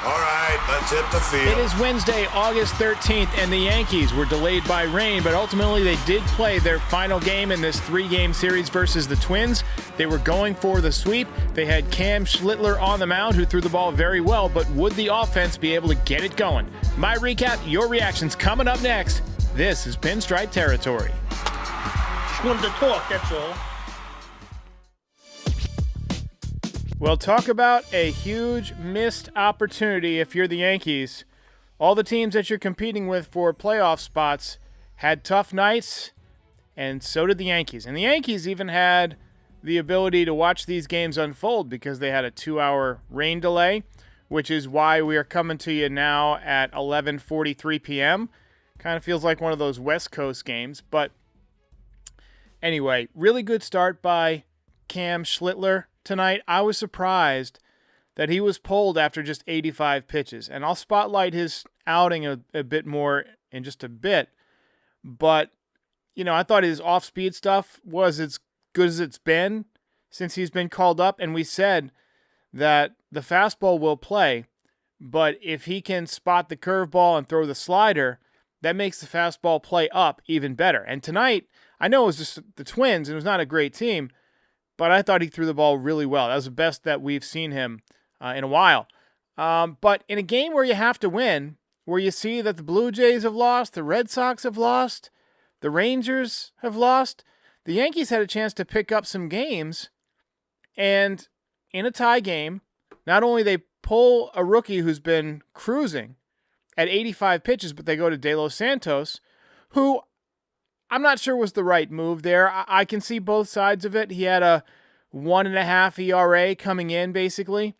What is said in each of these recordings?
All right, let's hit the field. It is Wednesday, August 13th, and the Yankees were delayed by rain, but ultimately they did play their final game in this three-game series versus the Twins. They were going for the sweep. They had Cam Schlittler on the mound, who threw the ball very well, but would the offense be able to get it going? My recap, your reactions coming up next. This is Pinstripe Territory. Just wanted to talk, that's all. Well, talk about a huge missed opportunity if you're the Yankees. All the teams that you're competing with for playoff spots had tough nights, and so did the Yankees. And the Yankees even had the ability to watch these games unfold because they had a 2-hour rain delay, which is why we are coming to you now at 11:43 p.m. Kind of feels like one of those West Coast games. But anyway, really good start by Cam Schlittler tonight. I was surprised that he was pulled after just 85 pitches. And I'll spotlight his outing a bit more in just a bit. But, you know, I thought his off-speed stuff was as good as it's been since he's been called up. And we said that the fastball will play, but if he can spot the curveball and throw the slider, that makes the fastball play up even better. And tonight, I know it was just the Twins, and it was not a great team, but I thought he threw the ball really well. That was the best that we've seen him in a while. But in a game where you have to win, where you see that the Blue Jays have lost, the Red Sox have lost, the Rangers have lost, the Yankees had a chance to pick up some games, and in a tie game, not only they pull a rookie who's been cruising at 85 pitches, but they go to De Los Santos, who I'm not sure was the right move there. I can see both sides of it. He had a 1.5 ERA coming in, basically.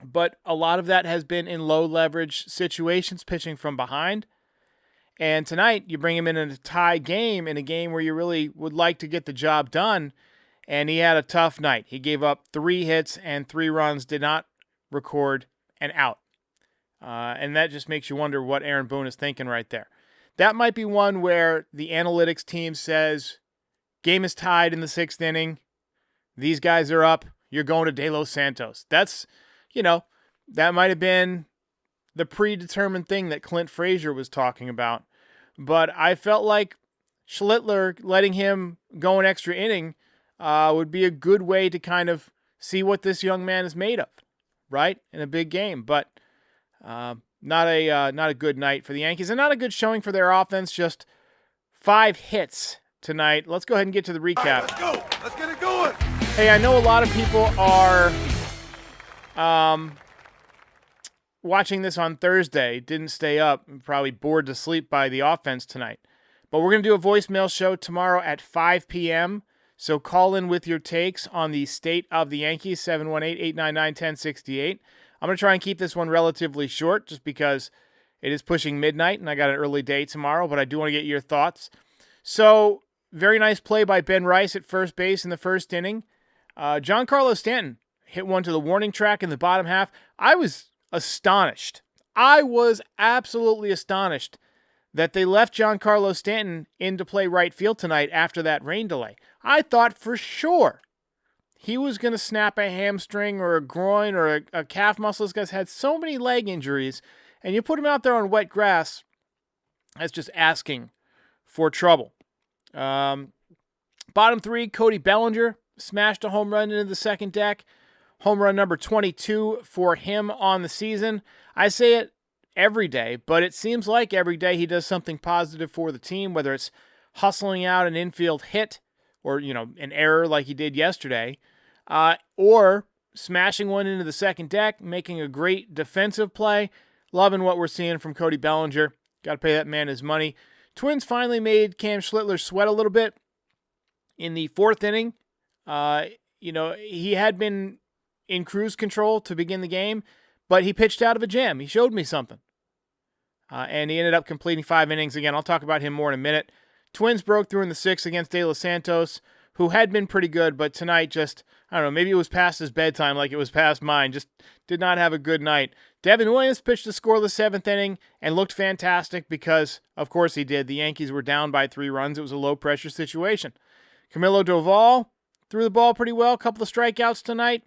But a lot of that has been in low leverage situations, pitching from behind. And tonight, you bring him in a tie game, in a game where you really would like to get the job done. And he had a tough night. He gave up 3 hits and 3 runs, did not record an out. And that just makes you wonder what Aaron Boone is thinking right there. That might be one where the analytics team says, game is tied in the 6th inning. These guys are up. You're going to De Los Santos. That's, you know, that might have been the predetermined thing that Clint Frazier was talking about. But I felt like Schlittler, letting him go an extra inning, would be a good way to kind of see what this young man is made of, right, in a big game. But not a good night for the Yankees, and not a good showing for their offense. Just 5 hits tonight. Let's go ahead and get to the recap. Let's go. Let's get it going. Hey, I know a lot of people are watching this on Thursday, didn't stay up, probably bored to sleep by the offense tonight. But we're going to do a voicemail show tomorrow at 5 p.m., so call in with your takes on the state of the Yankees, 718-899-1068. I'm going to try and keep this one relatively short just because it is pushing midnight and I got an early day tomorrow, but I do want to get your thoughts. So, very nice play by Ben Rice at first base in the first inning. Giancarlo Stanton hit one to the warning track in the bottom half. I was astonished. I was absolutely astonished that they left Giancarlo Stanton in to play right field tonight after that rain delay. I thought for sure he was going to snap a hamstring or a groin or a calf muscle. This guy's had so many leg injuries, and you put him out there on wet grass, that's just asking for trouble. Bottom 3, Cody Bellinger smashed a home run into the second deck. Home run number 22 for him on the season. I say it every day, but it seems like every day he does something positive for the team, whether it's hustling out an infield hit or, you know, an error like he did yesterday, or smashing one into the second deck, making a great defensive play. Loving what we're seeing from Cody Bellinger. Got to pay that man his money. Twins finally made Cam Schlittler sweat a little bit in the 4th inning. You know, he had been in cruise control to begin the game, but he pitched out of a jam. He showed me something. And he ended up completing 5 innings. Again, I'll talk about him more in a minute. Twins broke through in the 6th against De Los Santos, who had been pretty good, but tonight just, I don't know, maybe it was past his bedtime like it was past mine. Just did not have a good night. Devin Williams pitched a scoreless 7th inning and looked fantastic because, of course he did. The Yankees were down by 3 runs. It was a low-pressure situation. Camilo Doval threw the ball pretty well, a couple of strikeouts tonight.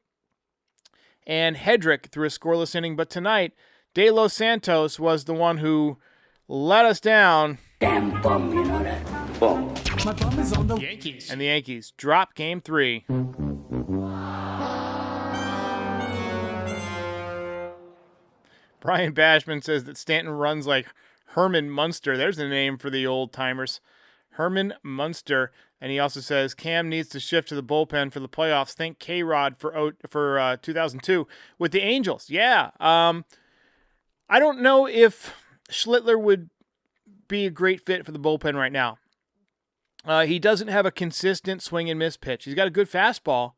and Hedrick threw a scoreless inning. But tonight, De Los Santos was the one who let us down. Damn bum, you know that? Bum. My bum is on the Yankees. And the Yankees drop Game 3. Brian Bashman says that Stanton runs like Herman Munster. There's a name for the old-timers. Herman Munster. And he also says Cam needs to shift to the bullpen for the playoffs. Thank K-Rod for 2002 with the Angels. Yeah. I don't know if Schlittler would be a great fit for the bullpen right now. He doesn't have a consistent swing and miss pitch. He's got a good fastball,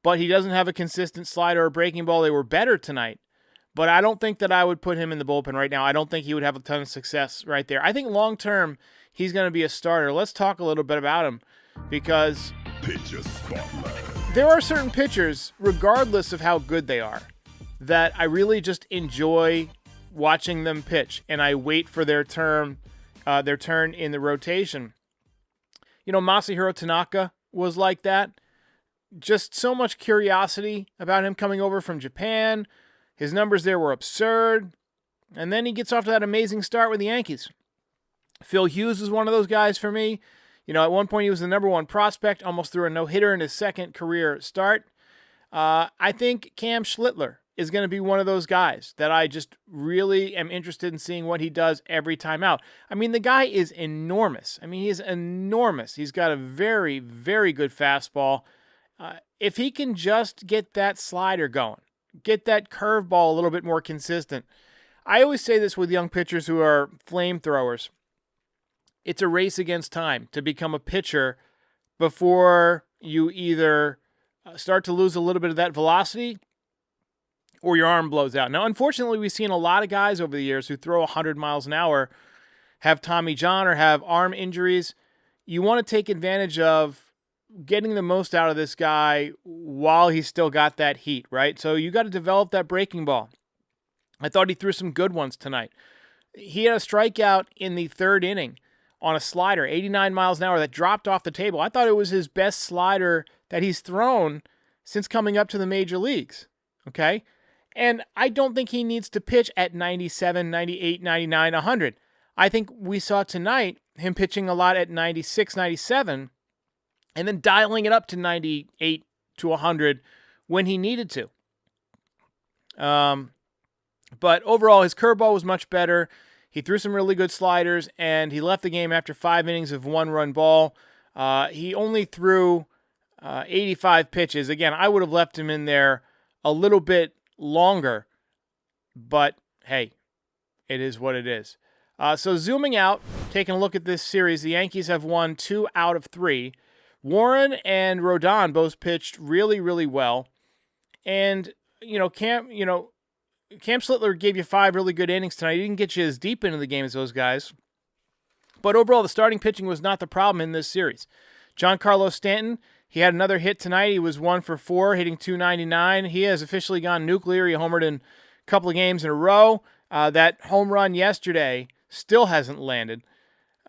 but he doesn't have a consistent slider or breaking ball. They were better tonight, but I don't think that I would put him in the bullpen right now. I don't think he would have a ton of success right there. I think long-term, he's going to be a starter. Let's talk a little bit about him because there are certain pitchers, regardless of how good they are, that I really just enjoy watching them pitch, and I wait for their turn in the rotation. You know, Masahiro Tanaka was like that. Just so much curiosity about him coming over from Japan. His numbers there were absurd. And then he gets off to that amazing start with the Yankees. Phil Hughes is one of those guys for me. You know, at one point he was the number one prospect, almost threw a no-hitter in his second career start. I think Cam Schlittler is going to be one of those guys that I just really am interested in seeing what he does every time out. I mean, the guy is enormous. I mean, he is enormous. He's got a very, very good fastball. If he can just get that slider going, get that curveball a little bit more consistent. I always say this with young pitchers who are flamethrowers. It's a race against time to become a pitcher before you either start to lose a little bit of that velocity or your arm blows out. Now, unfortunately, we've seen a lot of guys over the years who throw 100 miles an hour have Tommy John or have arm injuries. You want to take advantage of getting the most out of this guy while he's still got that heat, right? So you got to develop that breaking ball. I thought he threw some good ones tonight. He had a strikeout in the third inning on a slider, 89 miles an hour, that dropped off the table. I thought it was his best slider that he's thrown since coming up to the major leagues, okay? And I don't think he needs to pitch at 97, 98, 99, 100. I think we saw tonight him pitching a lot at 96, 97, and then dialing it up to 98 to 100 when he needed to. But overall, his curveball was much better. He threw some really good sliders, and he left the game after 5 innings of 1-run ball. He only threw 85 pitches. Again, I would have left him in there a little bit longer, but hey, it is what it is. So zooming out, taking a look at this series, the Yankees have won 2 out of 3. Warren and Rodon both pitched really, really well. And, Cam Schlittler gave you 5 really good innings tonight. He didn't get you as deep into the game as those guys. But overall, the starting pitching was not the problem in this series. Giancarlo Stanton, he had another hit tonight. He was 1 for 4, hitting .299. He has officially gone nuclear. He homered in a couple of games in a row. That home run yesterday still hasn't landed.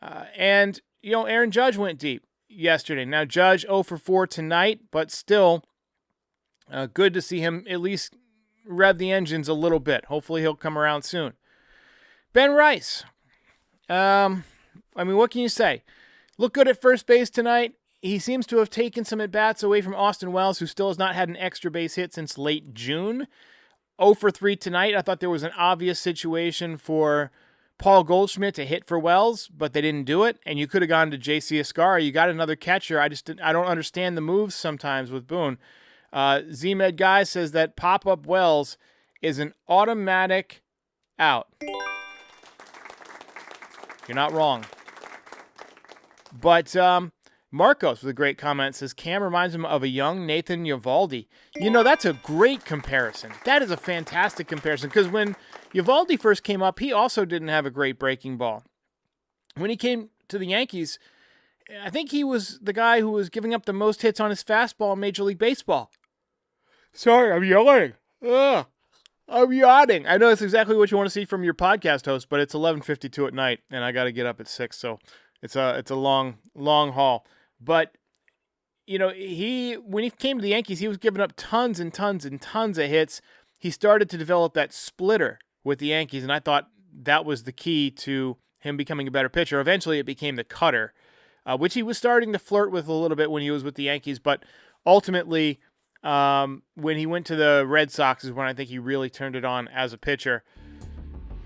And Aaron Judge went deep yesterday. Now, Judge 0 for 4 tonight, but still good to see him at least rev the engines a little bit. Hopefully he'll come around soon. Ben Rice. What can you say? Looked good at first base tonight. He seems to have taken some at-bats away from Austin Wells, who still has not had an extra base hit since late June. 0 for 3 tonight. I thought there was an obvious situation for Paul Goldschmidt to hit for Wells, but they didn't do it, and you could have gone to J.C. Escara. You got another catcher. I don't understand the moves sometimes with Boone. Z-Med Guy says that pop-up Wells is an automatic out. You're not wrong. But Marcos with a great comment says Cam reminds him of a young Nathan Eovaldi. That's a great comparison. That is a fantastic comparison because when Eovaldi first came up, he also didn't have a great breaking ball. When he came to the Yankees, I think he was the guy who was giving up the most hits on his fastball in Major League Baseball. Sorry, I'm yelling. I'm yawning. I know it's exactly what you want to see from your podcast host, but it's 11:52 at night, and I got to get up at 6, so it's a long haul. But when he came to the Yankees, he was giving up tons and tons and tons of hits. He started to develop that splitter with the Yankees, and I thought that was the key to him becoming a better pitcher. Eventually, it became the cutter, which he was starting to flirt with a little bit when he was with the Yankees, but ultimately, when he went to the Red Sox is when I think he really turned it on as a pitcher.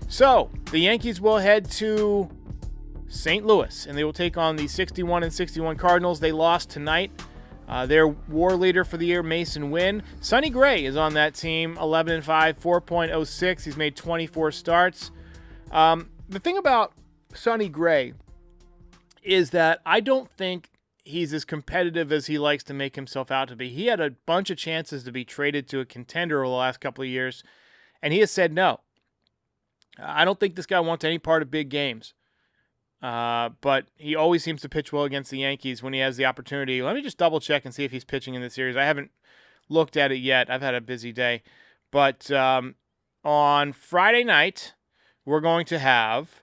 So, the Yankees will head to St. Louis, and they will take on the 61-61 Cardinals. They lost tonight. Their WAR leader for the year, Mason Wynn. Sonny Gray is on that team, 11-5, 4.06. He's made 24 starts. The thing about Sonny Gray is that I don't think he's as competitive as he likes to make himself out to be. He had a bunch of chances to be traded to a contender over the last couple of years, and he has said no. I don't think this guy wants any part of big games. But he always seems to pitch well against the Yankees when he has the opportunity. Let me just double check and see if he's pitching in the series. I haven't looked at it yet. I've had a busy day. But on Friday night, we're going to have,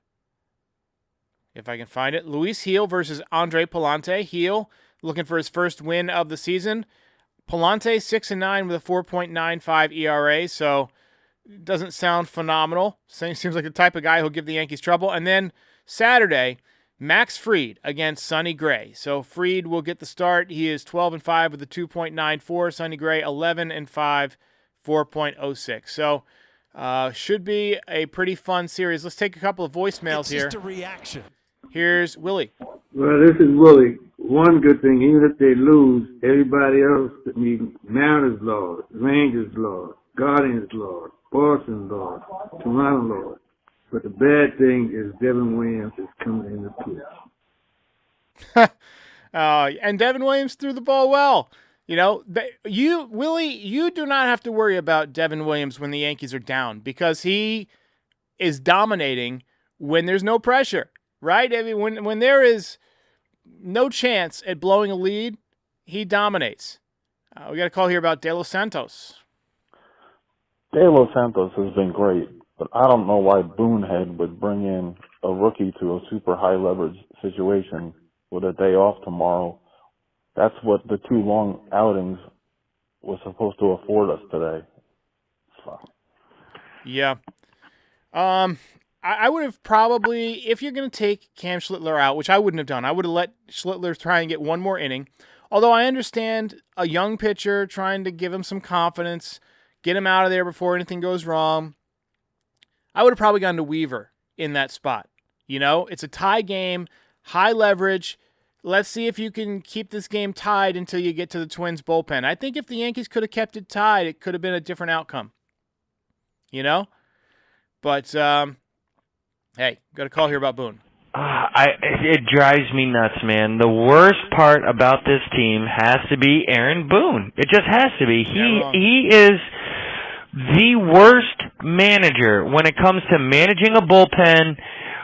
if I can find it, Luis Gil versus Andre Pallante. Gil looking for his first win of the season. Pallante 6-9 with a 4.95 ERA, so doesn't sound phenomenal. Seems like the type of guy who'll give the Yankees trouble. And then Saturday, Max Fried against Sonny Gray. So Fried will get the start. He is 12-5 with a 2.94. Sonny Gray 11-5, 4.06. So should be a pretty fun series. Let's take a couple of voicemails here. It's just a reaction. Here's Willie. Well, this is Willie. One good thing, even if they lose, everybody else, I mean, Mariners lost, Rangers lost, Guardians lost, Boston lost, Toronto lost. But the bad thing is Devin Williams is coming in the pitch. And Devin Williams threw the ball well. Willie, you do not have to worry about Devin Williams when the Yankees are down because he is dominating when there's no pressure, right? I mean, when there is no chance at blowing a lead, he dominates. We got a call here about De Los Santos. De Los Santos has been great, but I don't know why Boonhead would bring in a rookie to a super high leverage situation with a day off tomorrow. That's what the 2 long outings was supposed to afford us today. So. Yeah. I would have probably, if you're going to take Cam Schlittler out, which I wouldn't have done, I would have let Schlittler try and get one more inning. Although I understand a young pitcher trying to give him some confidence, get him out of there before anything goes wrong. I would have probably gone to Weaver in that spot. It's a tie game, high leverage. Let's see if you can keep this game tied until you get to the Twins bullpen. I think if the Yankees could have kept it tied, it could have been a different outcome. But, hey, got a call here about Boone. It drives me nuts, man. The worst part about this team has to be Aaron Boone. It just has to be. He is the worst manager when it comes to managing a bullpen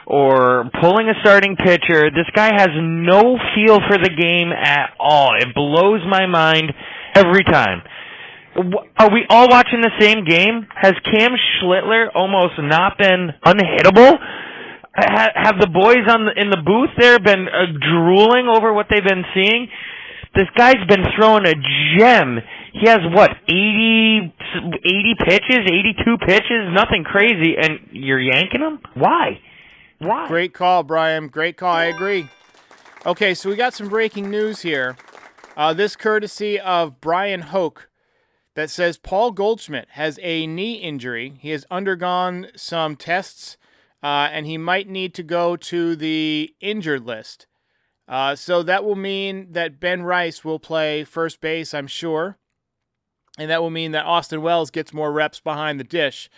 or pulling a starting pitcher. This guy has no feel for the game at all. It blows my mind every time. Are we all watching the same game? Has Cam Schlittler almost not been unhittable? Have the boys in the booth there been drooling over what they've been seeing? This guy's been throwing a gem. He has, 80 pitches, 82 pitches, nothing crazy, and you're yanking him? Why? Great call, Brian. Great call. I agree. Okay, so we got some breaking news here. This courtesy of Brian Hoke that says Paul Goldschmidt has a knee injury. He has undergone some tests, and he might need to go to the injured list. So that will mean that Ben Rice will play first base, I'm sure. And that will mean that Austin Wells gets more reps behind the dish.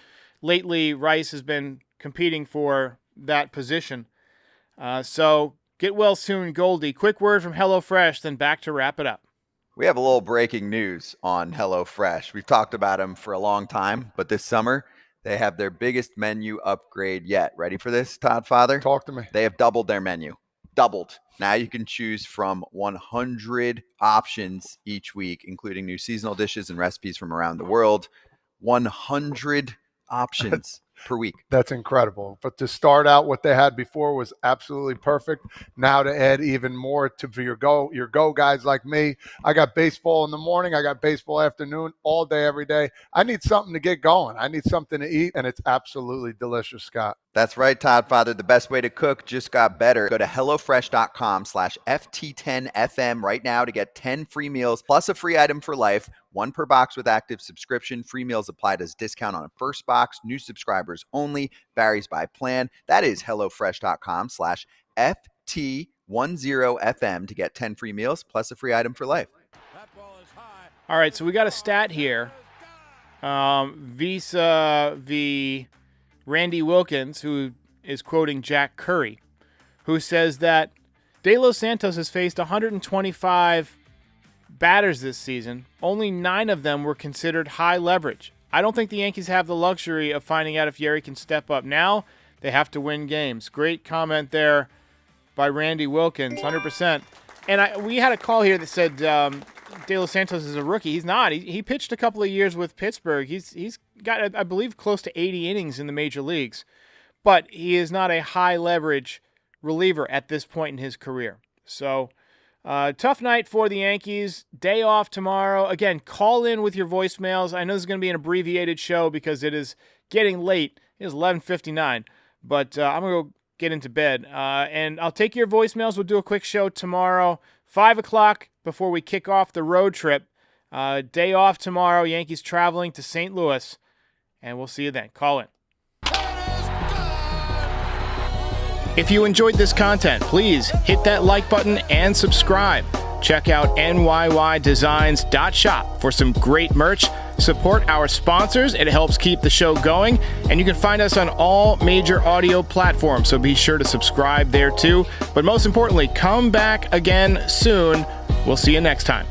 Lately, Rice has been competing for that position. So get well soon, Goldie. Quick word from HelloFresh, then back to wrap it up. We have a little breaking news on HelloFresh. We've talked about them for a long time, but this summer they have their biggest menu upgrade yet. Ready for this, Todd Father? Talk to me. They have doubled their menu. Doubled. Now you can choose from 100 options each week, including new seasonal dishes and recipes from around the world. 100 options. per week. That's incredible. But to start out, what they had before was absolutely perfect. Now to add even more for your go guys like me. I got baseball in the morning. I got baseball afternoon, all day, every day. I need something to get going. I need something to eat, and it's absolutely delicious, Scott. That's right, Todd Father. The best way to cook just got better. Go to HelloFresh.com/FT10FM right now to get 10 free meals plus a free item for life. 1 per box with active subscription. Free meals applied as discount on a first box. New subscribers only. Varies by plan. That is HelloFresh.com/FT10FM to get 10 free meals plus a free item for life. All right, so we got a stat here. Vis-a-vis Randy Wilkins, who is quoting Jack Curry, who says that De Los Santos has faced 125 batters this season. Only 9 of them were considered high leverage. I don't think the Yankees have the luxury of finding out if Yerry can step up now. They have to win games. Great comment there by Randy Wilkins, 100%. And we had a call here that said De Los Santos is a rookie. He's not. He pitched a couple of years with Pittsburgh. He's got, I believe, close to 80 innings in the major leagues. But he is not a high-leverage reliever at this point in his career. So, tough night for the Yankees. Day off tomorrow. Again, call in with your voicemails. I know this is going to be an abbreviated show because it is getting late. It is 11:59. But I'm going to go get into bed. And I'll take your voicemails. We'll do a quick show tomorrow, 5 o'clock, before we kick off the road trip. Day off tomorrow. Yankees traveling to St. Louis. And we'll see you then. Call in. If you enjoyed this content, please hit that like button and subscribe. Check out NYYDesigns.shop for some great merch. Support our sponsors. It helps keep the show going. And you can find us on all major audio platforms, so be sure to subscribe there too. But most importantly, come back again soon. We'll see you next time.